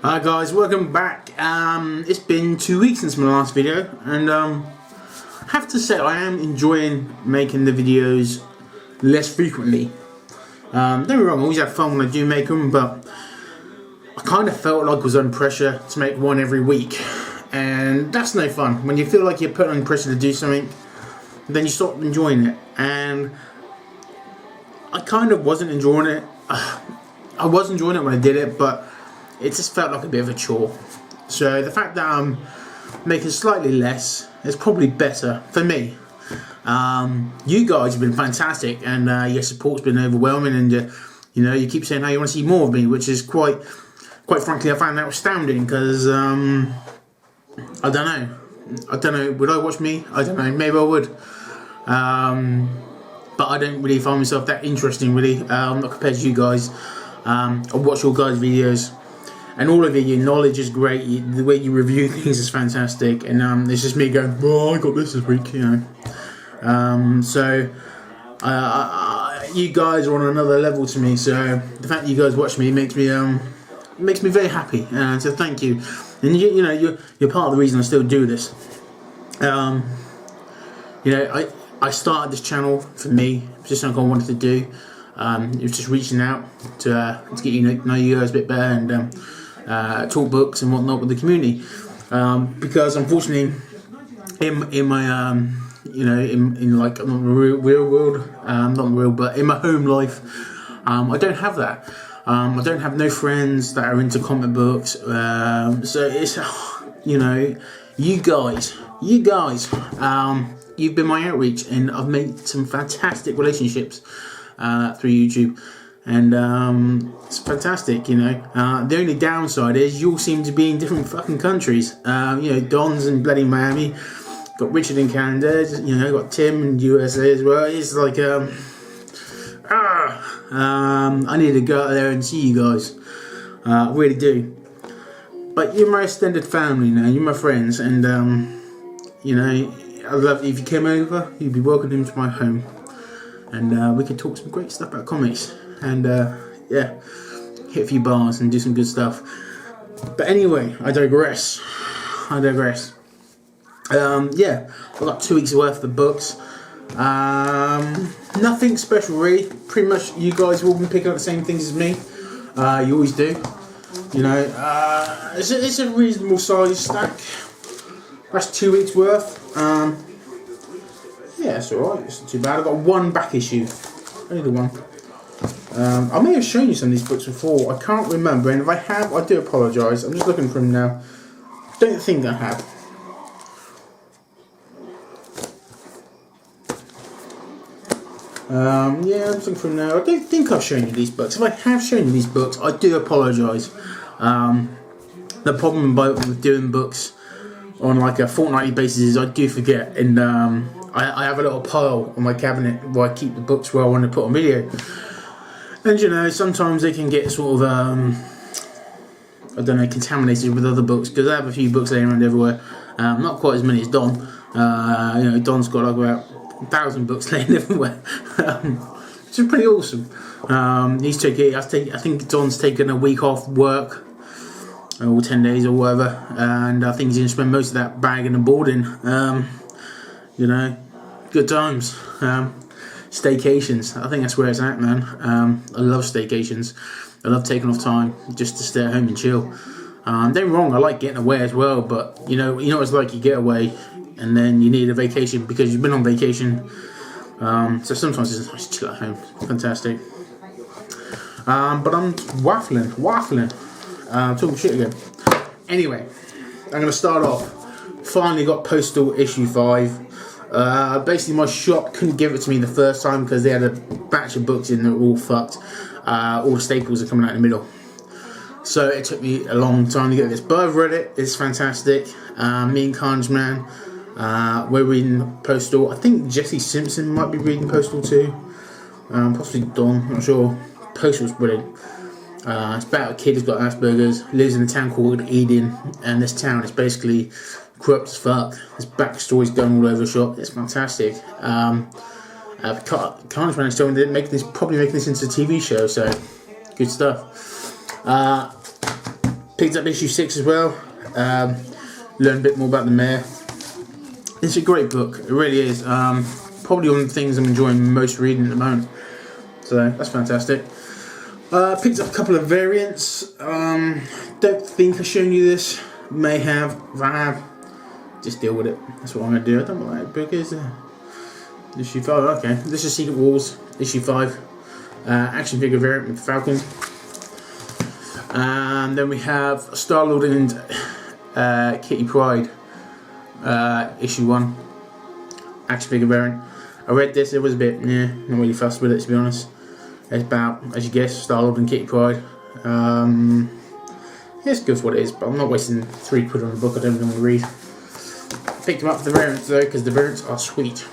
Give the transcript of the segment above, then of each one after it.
Hi guys, welcome back. It's been 2 weeks since my last video, and I have to say I am enjoying making the videos less frequently. Don't get me wrong, I always have fun when I do make them, but I kind of felt like I was under pressure to make one every week, and that's no fun. When you feel like you're put under pressure to do something, then you stop enjoying it, and I kind of wasn't enjoying it. I was enjoying it when I did it, but it just felt like a bit of a chore. So the fact that I'm making slightly less is probably better for me. You guys have been fantastic, and your support's been overwhelming, and you keep saying how you want to see more of me, which is quite frankly, I found that astounding, because I don't know, would I watch me? I don't know, maybe I would, but I don't really find myself that interesting, really. I'm not compared to you guys. I watch your guys' videos, and all of it, your knowledge is great, the way you review things is fantastic, and it's just me going, oh, I got this week, so you guys are on another level to me, so the fact that you guys watch me makes me very happy, so thank you. And you're part of the reason I still do this. I started this channel for me, just something I wanted to do. It was just reaching out to get know you guys a bit better, and talk books and whatnot with the community, because unfortunately in my in like the real world, not real, but in my home life, I don't have that. I don't have no friends that are into comic books, so it's you guys you've been my outreach, and I've made some fantastic relationships through YouTube, and it's fantastic. The only downside is you all seem to be in different fucking countries. Don's in bloody Miami, got Richard in Canada, got Tim in USA as well. It's like I need to go out there and see you guys. I really do. But you're my extended family now. You're my friends, and I'd love if you came over. You'd be welcomed into my home, and we could talk some great stuff about comics, and hit a few bars and do some good stuff. But anyway, I digress. I've got 2 weeks worth of books. Nothing special really. Pretty much you guys will be picking up the same things as me. You always do. It's a reasonable size stack. That's 2 weeks worth. It's alright, it's not too bad. I've got one back issue. Only the one. I may have shown you some of these books before. I can't remember, and if I have, I do apologise. I'm just looking for them now. Don't think I have. I'm just looking for them now. I don't think I've shown you these books. If I have shown you these books, I do apologise. The problem with doing books on like a fortnightly basis is I do forget, and I have a little pile on my cabinet where I keep the books where I want to put on video, and sometimes they can get sort of contaminated with other books, because I have a few books laying around everywhere. Not quite as many as Don. Don's got like about 1,000 books laying everywhere, which is pretty awesome. I think Don's taken a week off work, or 10 days or whatever, and I think he's going to spend most of that bagging and boarding. Good times. Staycations, I think that's where it's at, man. I love staycations. I love taking off time just to stay at home and chill. Don't get me wrong, I like getting away as well, but you know what it's like, you get away and then you need a vacation because you've been on vacation. So sometimes it's nice to chill at home. Fantastic. But I'm waffling. Talking shit again. Anyway, I'm going to start off. Finally got Postal issue 5. Basically my shop couldn't give it to me the first time because they had a batch of books in that were all fucked. All the staples are coming out in the middle. So it took me a long time to get this. But I've read it. It's fantastic. Me and Carnage Man, we're reading Postal. I think Jesse Simpson might be reading Postal too. Possibly Don, not sure. Postal's brilliant. It's about a kid who's got Asperger's, lives in a town called Eden, and this town is basically corrupt as fuck. There's backstories going all over the shop. It's fantastic. Carnage Man is telling me they're probably making this into a TV show, so good stuff. Picked up issue 6 as well. Learned a bit more about the mayor. It's a great book, it really is. Probably one of the things I'm enjoying most reading at the moment. So that's fantastic. Picked up a couple of variants. Don't think I've shown you this. May have. If I have, just deal with it. That's what I'm going to do. I don't know what that book is. Issue 5, okay. This is Secret Wars, issue 5. Action figure variant with Falcon. And then we have Star-Lord and Kitty Pryde, issue 1. Action figure variant. I read this, it was a bit, not really fussed with it, to be honest. It's about, as you guess, Star-Lord and Kitty Pryde. It's good for what it is, but I'm not wasting £3 on a book I don't even want to read. Picked them up for the variants though, because the variants are sweet.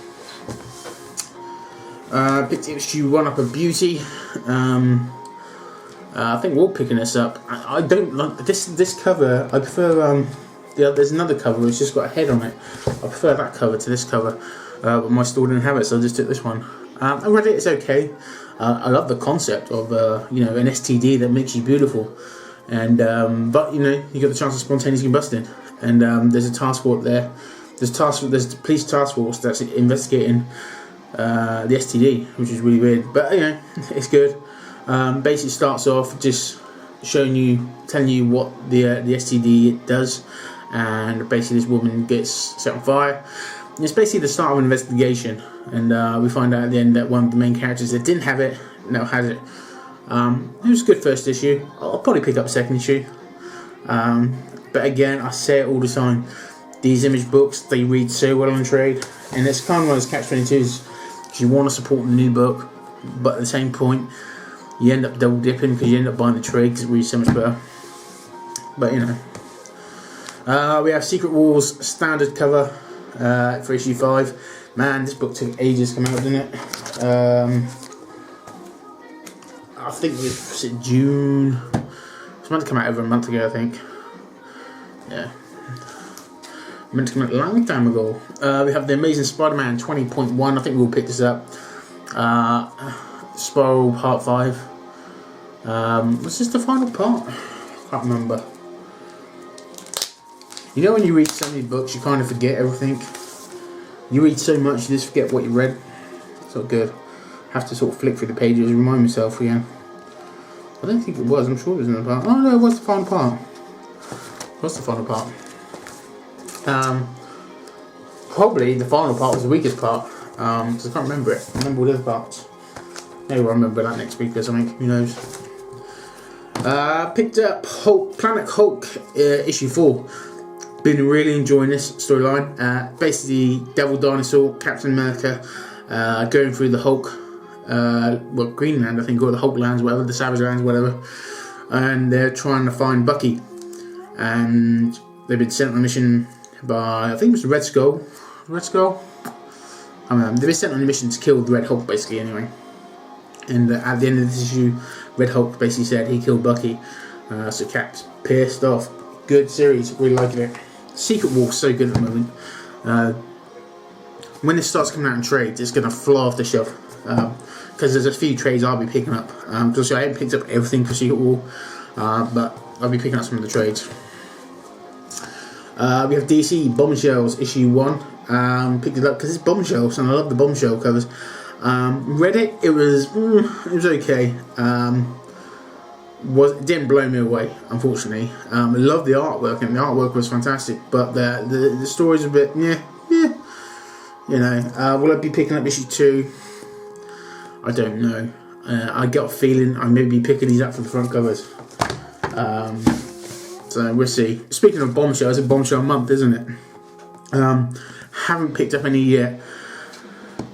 Picked issue 1 up of Beauty. I think we're all picking this up. I don't like this cover. I prefer there's another cover which just got a head on it. I prefer that cover to this cover, but my store didn't have it, so I just took this one. I read it. It's okay. I love the concept of an STD that makes you beautiful, and but you got the chance of spontaneously combusting, and there's a task force there. There's the police task force that's investigating the STD, which is really weird, but it's good. Basically starts off just telling you what the STD does, and basically this woman gets set on fire. And it's basically the start of an investigation, and we find out at the end that one of the main characters that didn't have it now has it. It was a good first issue. I'll probably pick up a second issue, but again, I say it all the time, these Image books, they read so well on trade, and it's kind of one of those catch-22s. You want to support the new book, but at the same point you end up double dipping because you end up buying the trade because it reads so much better. But we have Secret Wars standard cover for issue 5. Man, this book took ages to come out, didn't it? I think was it June? It was meant to come out over a month ago, I think. Yeah, meant to come out a long time ago. We have the Amazing Spider-Man 20.1. I think we'll pick this up. Spiral Part 5. Was this the final part? I can't remember. You know when you read so many books, you kind of forget everything. You read so much, you just forget what you read. It's not good. I have to sort of flick through the pages and remind myself again. I don't think it was. I'm sure it was in the part. Oh no, it was the final part. What's the final part? Probably the final part was the weakest part. Because I can't remember it. I remember all the other parts. Maybe I'll remember that next week or something. Who knows? Picked up Planet Hulk issue 4. Been really enjoying this storyline. Basically, Devil Dinosaur, Captain America, going through the Hulk, Greenland, I think, or the Hulk lands, whatever, the Savage lands, whatever. And they're trying to find Bucky. And they've been sent on a mission by, I think it was Red Skull. Red Skull? I mean, they've been sent on a mission to kill the Red Hulk, basically, anyway. And at the end of this issue, Red Hulk basically said he killed Bucky. So Cap's pissed off. Good series, really liking it. Secret Wars so good at the moment. When this starts coming out in trades, it's going to fly off the shelf. Because there's a few trades I'll be picking up. Because I haven't picked up everything for Secret War. But I'll be picking up some of the trades. We have DC Bombshells issue 1. Picked it up because it's Bombshells and I love the Bombshell covers. Read it. It was okay. It didn't blow me away, unfortunately. I love the artwork, and the artwork was fantastic, but the story's a bit will I be picking up issue 2? I don't know. I get a feeling I may be picking these up for the front covers. So we'll see. Speaking of Bombshell, it's a Bombshell month, isn't it? Haven't picked up any yet,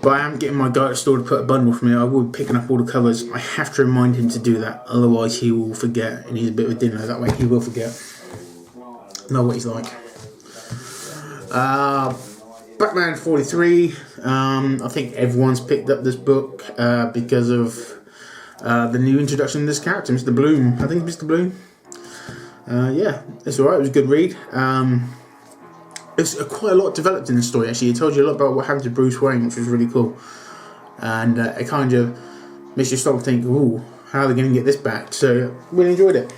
but I am getting my guy at the store to put a bundle for me. I will be picking up all the covers. I have to remind him to do that, otherwise he will forget, and he's a bit of a dinner. That way he will forget. Know what he's like. Batman 43. I think everyone's picked up this book because of the new introduction of this character, Mr. Bloom. I think Mr. Bloom. Yeah, it's alright. It was a good read. It's quite a lot developed in the story, actually. It told you a lot about what happened to Bruce Wayne, which was really cool. And it kind of makes you stop and think, ooh, how are they going to get this back? So, really enjoyed it.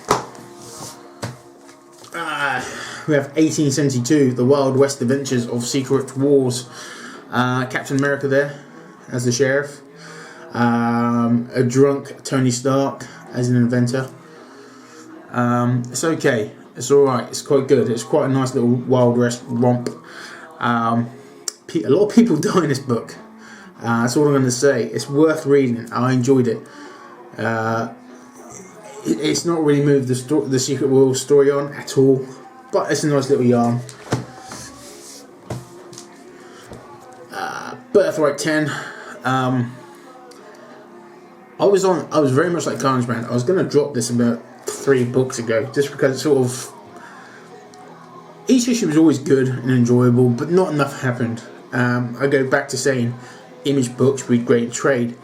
We have 1872, The Wild West Adventures of Secret Wars. Captain America there as the sheriff. A drunk Tony Stark as an inventor. It's okay. It's alright. It's quite good. It's quite a nice little Wild West romp. A lot of people die in this book. That's all I'm going to say. It's worth reading. I enjoyed it. It's not really moved the Secret Wars story on at all, but it's a nice little yarn. Birthright 10. I was very much like Carnage Man. I was going to drop this about 3 books ago, just because it's sort of, each issue was always good and enjoyable, but not enough happened. I go back to saying Image books read great in trade,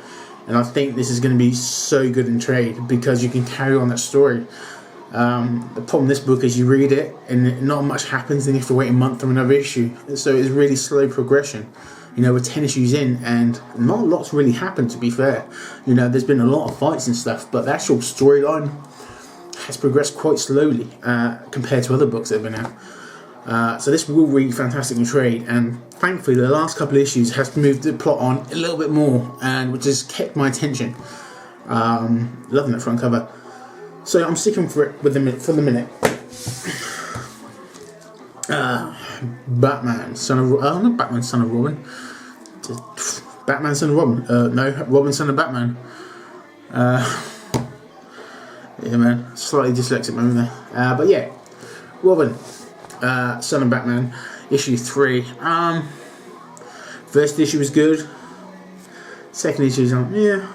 and I think this is going to be so good in trade because you can carry on that story. The problem with this book is you read it and not much happens, then you have to wait a month for another issue, so it's really slow progression. You know, we're 10 issues in and not a lot's really happened, to be fair. You know, there's been a lot of fights and stuff, but the actual storyline has progressed quite slowly compared to other books that have been out. So this will read fantastic in trade, and thankfully the last couple of issues has moved the plot on a little bit more, and which has kept my attention. Loving that front cover. So I'm sticking for it for the minute. Batman, son of not Batman, son of Robin. Batman, son of Robin. No, Robin, son of Batman. Yeah, man, slightly dyslexic moment there. But yeah, Robin, son of Batman, issue 3. First issue was good. Second issue was like, yeah.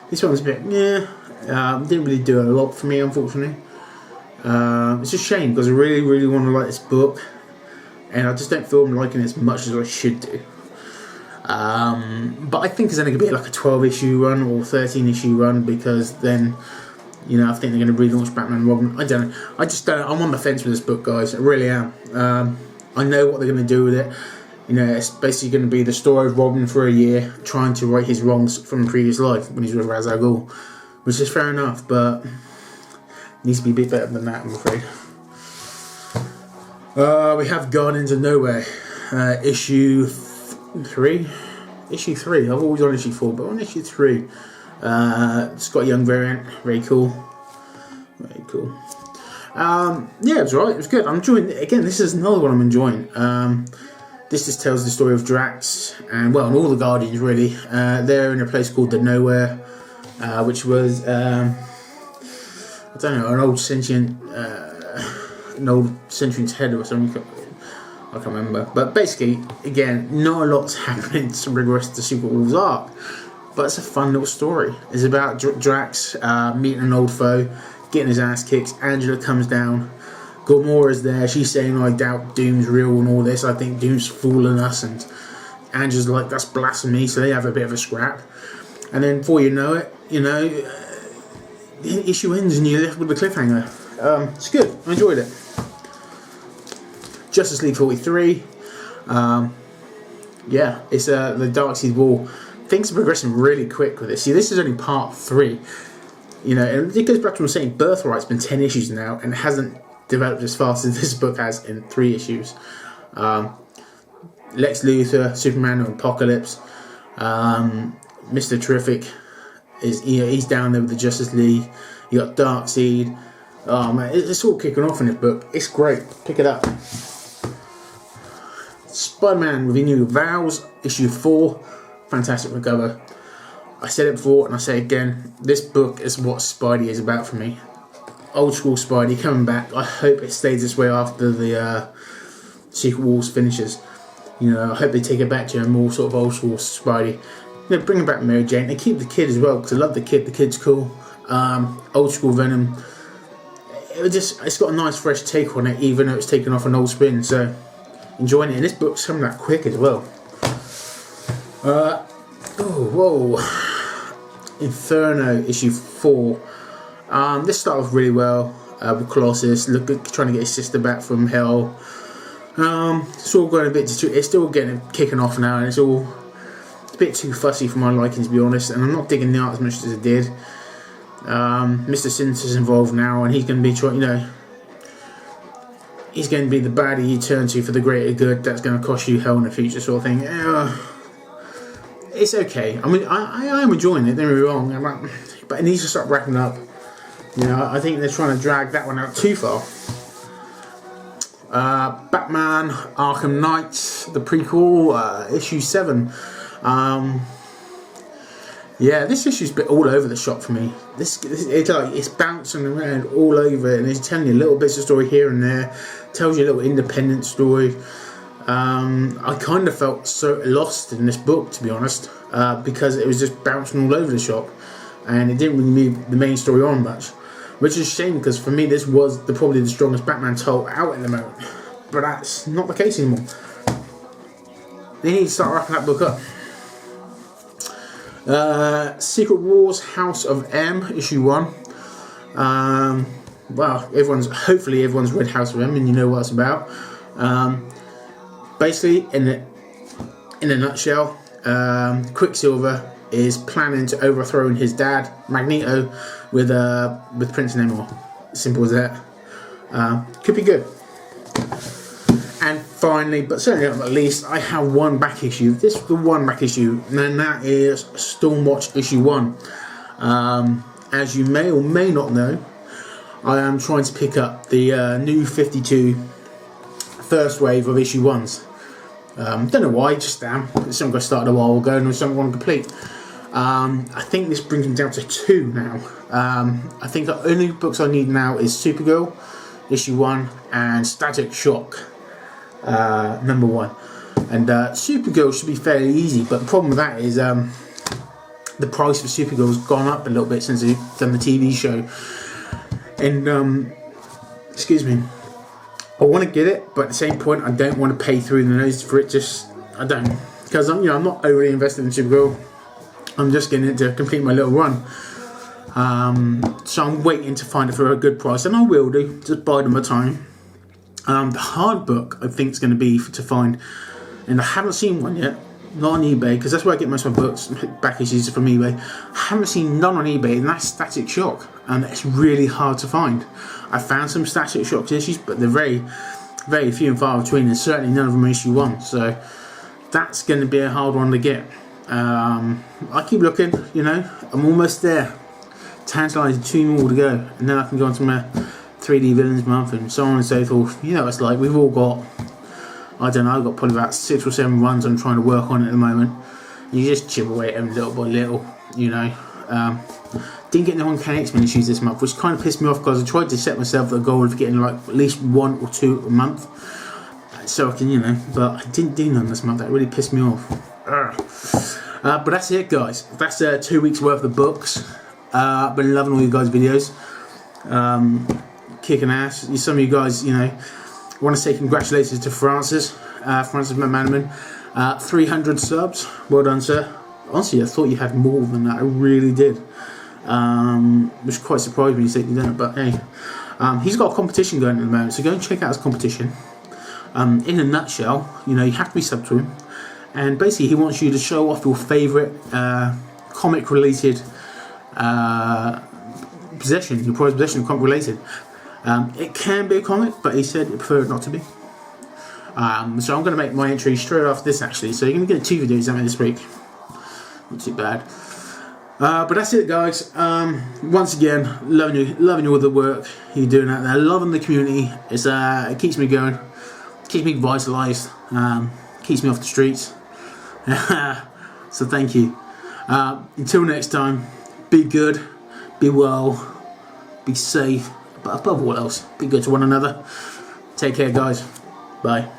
This one's a bit, yeah. Didn't really do a lot for me, unfortunately. It's a shame because I really, really want to like this book, and I just don't feel I'm liking it as much as I should do. But I think it's only going to be like a 12 issue run or 13 issue run, because then, you know, I think they're going to relaunch Batman and Robin. I don't know. I just don't. I'm on the fence with this book, guys. I really am. I know what they're going to do with it. You know, it's basically going to be the story of Robin for a year, trying to right his wrongs from a previous life when he's with Ra's al Ghul, which is fair enough, but needs to be a bit better than that, I'm afraid. We have Guardians of Nowhere, issue 3. Issue 3. I've always on issue 4, but on issue 3. Scott Young variant, very cool. Very cool. Yeah, it was alright. It was good. I'm enjoying it. Again, this is another one I'm enjoying. This just tells the story of Drax and all the Guardians really. They're in a place called the Nowhere, which was I don't know, an old sentient head or something. I can't remember. But basically, again, not a lot's happening to progress the Secret Wars arc, but it's a fun little story. It's about Drax meeting an old foe, getting his ass kicked. Angela comes down. Gamora's there. She's saying, I doubt Doom's real and all this. I think Doom's fooling us. And Angela's like, that's blasphemy. So they have a bit of a scrap. And then before you know it, the issue ends and you're left with a cliffhanger. It's good. I enjoyed it. Justice League 43. Yeah, it's the Darkseid War. Things are progressing really quick with this. See, this is only part 3. You know, and it goes back to what I'm saying. Birthright's been 10 issues now and it hasn't developed as fast as this book has in 3 issues. Lex Luthor, Superman, and Apocalypse. Mr. Terrific he's down there with the Justice League. You got Darkseid. Oh man, it's all kicking off in this book. It's great. Pick it up. Spider-Man with New Vows, issue 4. Fantastic cover. I said it before and I say it again. This book is what Spidey is about for me. Old school Spidey coming back. I hope it stays this way after the Secret Wars finishes. You know, I hope they take it back to a more sort of old school Spidey. You know, bring back Mary Jane. They keep the kid as well because I love the kid. The kid's cool. Old school Venom. It's got a nice fresh take on it, even though it's taken off an old spin. So enjoying it. And this book's coming out quick as well. Inferno issue 4. This started off really well with Colossus trying to get his sister back from hell. It's all going a bit. It's still kicking off now, and it's a bit too fussy for my liking, to be honest. And I'm not digging the art as much as I did. Mr. Sinister's involved now, and he's going to be trying. You know, he's going to be the baddie you turn to for the greater good. That's going to cost you hell in the future, sort of thing. It's okay. I mean, I am enjoying it. Don't get me wrong, but it needs to start wrapping up. You know, I think they're trying to drag that one out too far. Batman Arkham Knight, the prequel, issue 7. Yeah, this issue's a bit all over the shop for me. It's bouncing around all over, and it's telling you little bits of story here and there. Tells you a little independent story. I kind of felt so lost in this book, to be honest, because it was just bouncing all over the shop, and it didn't really move the main story on much, which is a shame, because for me this was probably the strongest Batman title out at the moment. But that's not the case anymore. They need to start wrapping that book up. Secret Wars House of M, issue 1. Well, hopefully everyone's read House of M and you know what it's about. Basically, in a nutshell, Quicksilver is planning to overthrow his dad, Magneto, with Prince Namor. Simple as that. Could be good. And finally, but certainly not least, I have one back issue. This is the one back issue, and that is Stormwatch issue 1. As you may or may not know, I am trying to pick up the new 52 first wave of issue 1s. Don't know why, just am. It's something I started a while ago and it's something I want to complete. I think this brings me down to 2 now. I think the only books I need now is Supergirl, issue 1, and Static Shock, number 1. And Supergirl should be fairly easy, but the problem with that is the price for Supergirl has gone up a little bit since they've done the TV show. And excuse me, I want to get it, but at the same point I don't want to pay through the nose for it. I don't, because I'm not overly invested in Supergirl. I'm just getting it to complete my little run. So I'm waiting to find it for a good price, and I will do. Just bide my time. The hard book I think is going to be to find, and I haven't seen one yet. Not on eBay, because that's where I get most of my books, back issues from eBay. I haven't seen none on eBay, and that's Static Shock, and it's really hard to find. I found some Static Shock issues, but they're very, very few and far between, and certainly none of them are issue 1. So that's going to be a hard one to get. I keep looking, I'm almost there. Tantalising 2 more to go, and then I can go on to my 3D Villains month and so on and so forth. It's like we've all got, I don't know, I've got probably about 6 or 7 runs I'm trying to work on at the moment. You just chip away at them little by little, Didn't get no Uncanny X-Men issues this month, which kind of pissed me off, because I tried to set myself a goal of getting like at least 1 or 2 a month, so I can, but I didn't do none this month. That really pissed me off. But that's it, guys. That's 2 weeks worth of books. I've been loving all you guys' videos. Kicking ass. Some of you guys, want to say congratulations to Francis McManaman. 300 subs. Well done, sir. Honestly, I thought you had more than that. I really did. Which quite surprised me you said you didn't, but hey. He's got a competition going at the moment, so go and check out his competition. In a nutshell, you have to be sub to him, and basically he wants you to show off your favourite comic related possession, your prized possession, comic related. It can be a comic, but he said he'd prefer it not to be. So I'm going to make my entry straight after this, actually, so you're going to get 2 videos out of this week. Not too bad. But that's it, guys. Once again, loving all the work you're doing out there, loving the community. It keeps me going, keeps me vitalised, keeps me off the streets. So thank you. Until next time, be good, be well, be safe, but above all else, be good to one another. Take care, guys. Bye.